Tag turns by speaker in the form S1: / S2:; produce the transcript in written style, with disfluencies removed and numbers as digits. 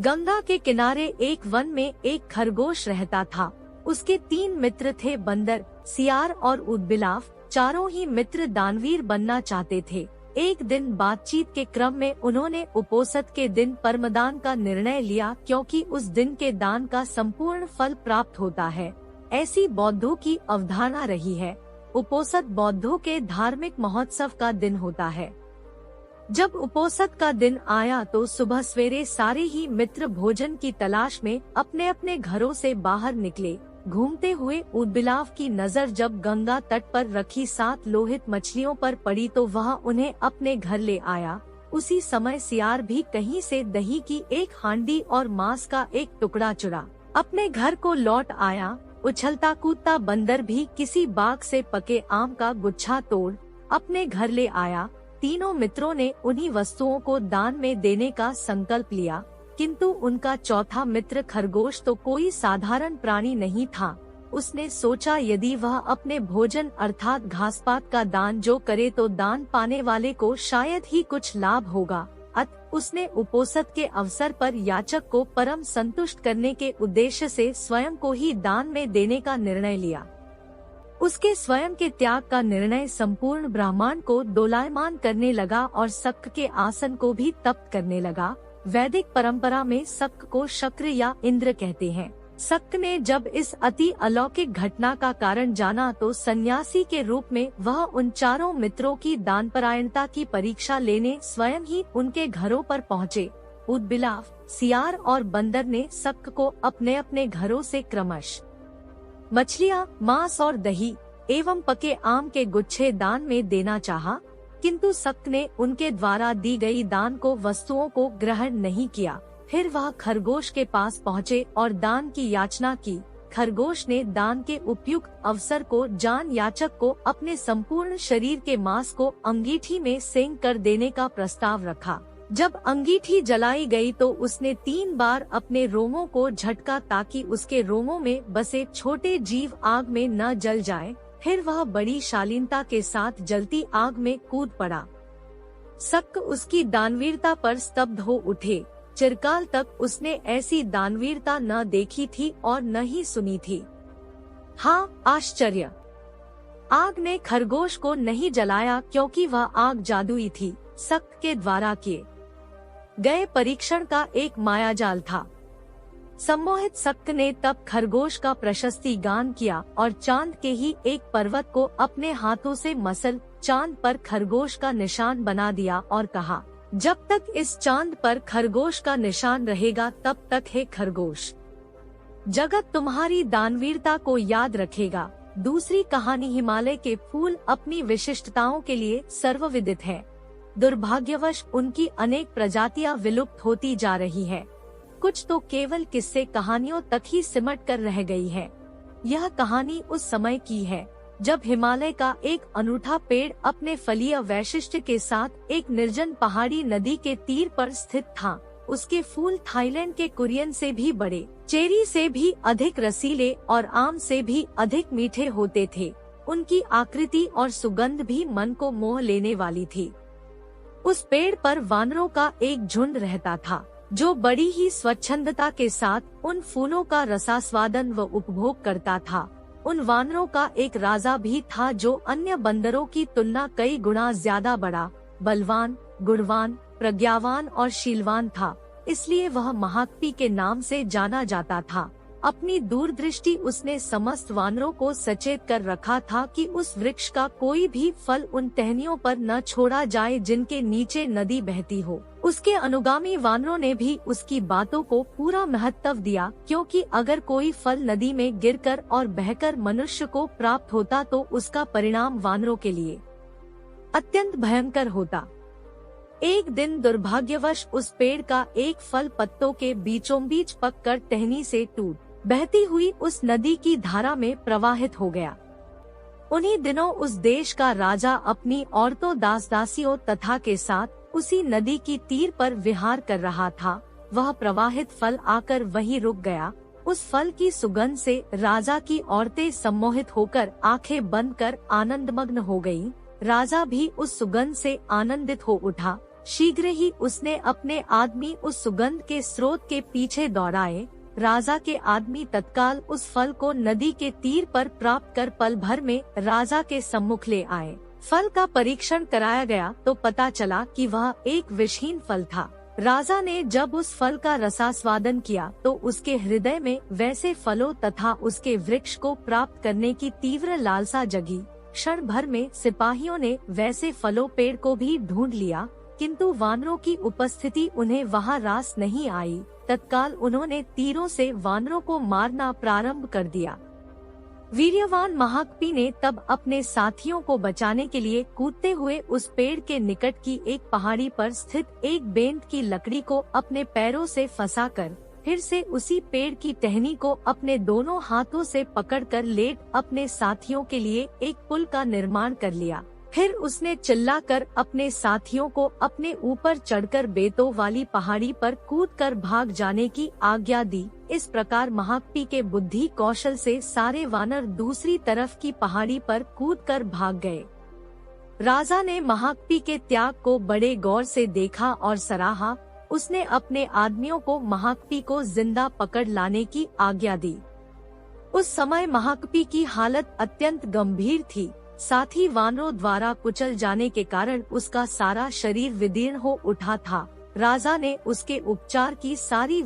S1: गंगा के किनारे एक वन में एक खरगोश रहता था। उसके 3 मित्र थे, बंदर, सियार और ऊदबिलाव। चारों ही मित्र दानवीर बनना चाहते थे। एक दिन बातचीत के क्रम में उन्होंने उपोषद के दिन परमदान का निर्णय लिया, क्योंकि उस दिन के दान का संपूर्ण फल प्राप्त होता है। ऐसी बौद्धों की अवधारणा रही है। उपोषद बौद्धों के धार्मिक महोत्सव का दिन होता है। जब उपोषद का दिन आया तो सुबह सवेरे सारे ही मित्र भोजन की तलाश में अपने अपने घरों से बाहर निकले। घूमते हुए ऊदबिलाव की नजर जब गंगा तट पर रखी 7 लोहित मछलियों पर पड़ी तो वह उन्हें अपने घर ले आया। उसी समय सियार भी कहीं से दही की एक हांडी और मांस का एक टुकड़ा चुरा अपने घर को लौट आया। उछलता कूदता बंदर भी किसी बाग से पके आम का गुच्छा तोड़ अपने घर ले आया। तीनों मित्रों ने उन्हीं वस्तुओं को दान में देने का संकल्प लिया, किंतु उनका चौथा मित्र खरगोश तो कोई साधारण प्राणी नहीं था। उसने सोचा यदि वह अपने भोजन अर्थात घासपात का दान जो करे तो दान पाने वाले को शायद ही कुछ लाभ होगा। अतः उसने उपोषद के अवसर पर याचक को परम संतुष्ट करने के उद्देश्य से स्वयं को ही दान में देने का निर्णय लिया। उसके स्वयं के त्याग का निर्णय संपूर्ण ब्रह्मांड को दोलायमान करने लगा और शक के आसन को भी तप्त करने लगा। वैदिक परंपरा में शक को शक्र या इंद्र कहते हैं। शक ने जब इस अति अलौकिक घटना का कारण जाना तो सन्यासी के रूप में वह उन चारों मित्रों की दानपरायणता की परीक्षा लेने स्वयं ही उनके घरों पर पहुँचे। ऊदबिलाव, सियार और बंदर ने शक को अपने अपने घरों से क्रमश मछलियाँ, मांस और दही एवं पके आम के गुच्छे दान में देना चाहा, किंतु शक ने उनके द्वारा दी गई दान को वस्तुओं को ग्रहण नहीं किया। फिर वह खरगोश के पास पहुँचे और दान की याचना की। खरगोश ने दान के उपयुक्त अवसर को जान याचक को अपने संपूर्ण शरीर के मांस को अंगीठी में सेंक कर देने का प्रस्ताव रखा। जब अंगीठी जलाई गई तो उसने 3 बार अपने रोमों को झटका ताकि उसके रोमों में बसे छोटे जीव आग में न जल जाएं। फिर वह बड़ी शालीनता के साथ जलती आग में कूद पड़ा। शक उसकी दानवीरता पर स्तब्ध हो उठे। चिरकाल तक उसने ऐसी दानवीरता न देखी थी और न ही सुनी थी। हाँ, आश्चर्य! आग ने खरगोश को नहीं जलाया क्योंकि वह आग जादुई थी। शक के द्वारा किए गए परीक्षण का एक मायाजाल था। सम्मोहित शक ने तब खरगोश का प्रशस्ति गान किया और चांद के ही एक पर्वत को अपने हाथों से मसल चांद पर खरगोश का निशान बना दिया और कहा, जब तक इस चांद पर खरगोश का निशान रहेगा तब तक है खरगोश, जगत तुम्हारी दानवीरता को याद रखेगा। दूसरी कहानी हिमालय के फूल अपनी विशिष्टताओं के लिए सर्वविदित है। दुर्भाग्यवश उनकी अनेक प्रजातियां विलुप्त होती जा रही है। कुछ तो केवल किस्से कहानियों तक ही सिमट कर रह गई है। यह कहानी उस समय की है जब हिमालय का एक अनूठा पेड़ अपने फलीय वैशिष्ट्य के साथ एक निर्जन पहाड़ी नदी के तीर पर स्थित था। उसके फूल थाईलैंड के कुरियन से भी बड़े, चेरी से भी अधिक रसीले और आम से भी अधिक मीठे होते थे। उनकी आकृति और सुगंध भी मन को मोह लेने वाली थी। उस पेड़ पर वानरों का एक झुंड रहता था जो बड़ी ही स्वच्छंदता के साथ उन फूलों का रसास्वादन व उपभोग करता था। उन वानरों का एक राजा भी था जो अन्य बंदरों की तुलना कई गुना ज्यादा बड़ा, बलवान, गुणवान, प्रज्ञावान और शीलवान था। इसलिए वह महाकपि के नाम से जाना जाता था। अपनी दूरदृष्टि उसने समस्त वानरों को सचेत कर रखा था कि उस वृक्ष का कोई भी फल उन टहनियों पर न छोड़ा जाए जिनके नीचे नदी बहती हो। उसके अनुगामी वानरों ने भी उसकी बातों को पूरा महत्व दिया, क्योंकि अगर कोई फल नदी में गिरकर और बहकर मनुष्य को प्राप्त होता तो उसका परिणाम वानरों के लिए अत्यंत भयंकर होता। एक दिन दुर्भाग्यवश उस पेड़ का एक फल पत्तों के बीचों बीच पककर टहनी से टूट बहती हुई उस नदी की धारा में प्रवाहित हो गया। उन्हीं दिनों उस देश का राजा अपनी औरतों, दास दासियों तथा के साथ उसी नदी की तीर पर विहार कर रहा था। वह प्रवाहित फल आकर वहीं रुक गया। उस फल की सुगंध से राजा की औरतें सम्मोहित होकर आंखें बंद कर आनंदमग्न हो गईं। राजा भी उस सुगंध से आनंदित हो उठा। शीघ्र ही उसने अपने आदमी उस सुगंध के स्रोत के पीछे दौड़ाए। राजा के आदमी तत्काल उस फल को नदी के तीर पर प्राप्त कर पल भर में राजा के सम्मुख ले आए। फल का परीक्षण कराया गया तो पता चला कि वह एक विषहीन फल था। राजा ने जब उस फल का रसास्वादन किया तो उसके हृदय में वैसे फलों तथा उसके वृक्ष को प्राप्त करने की तीव्र लालसा जगी। क्षण भर में सिपाहियों ने वैसे फलों पेड़ को भी ढूंढ लिया, किंतु वानरों की उपस्थिति उन्हें वहां रास नहीं आई। तत्काल उन्होंने तीरों से वानरों को मारना प्रारंभ कर दिया। वीर्यवान महाकपि ने तब अपने साथियों को बचाने के लिए कूदते हुए उस पेड़ के निकट की एक पहाड़ी पर स्थित एक बेंत की लकड़ी को अपने पैरों से फंसाकर फिर से उसी पेड़ की टहनी को अपने दोनों हाथों से पकड़कर लेट अपने साथियों के लिए एक पुल का निर्माण कर लिया। फिर उसने चिल्लाकर अपने साथियों को अपने ऊपर चढ़कर बेतों वाली पहाड़ी पर कूदकर भाग जाने की आज्ञा दी। इस प्रकार महाकपि के बुद्धि कौशल से सारे वानर दूसरी तरफ की पहाड़ी पर कूदकर भाग गए। राजा ने महाकपि के त्याग को बड़े गौर से देखा और सराहा। उसने अपने आदमियों को महाकपि को जिंदा पकड़ लाने की आज्ञा दी। उस समय महाकपि की हालत अत्यंत गंभीर थी। साथ ही वानरों द्वारा कुचल जाने के कारण उसका सारा शरीर विदीर्ण हो उठा था। राजा ने उसके उपचार की सारी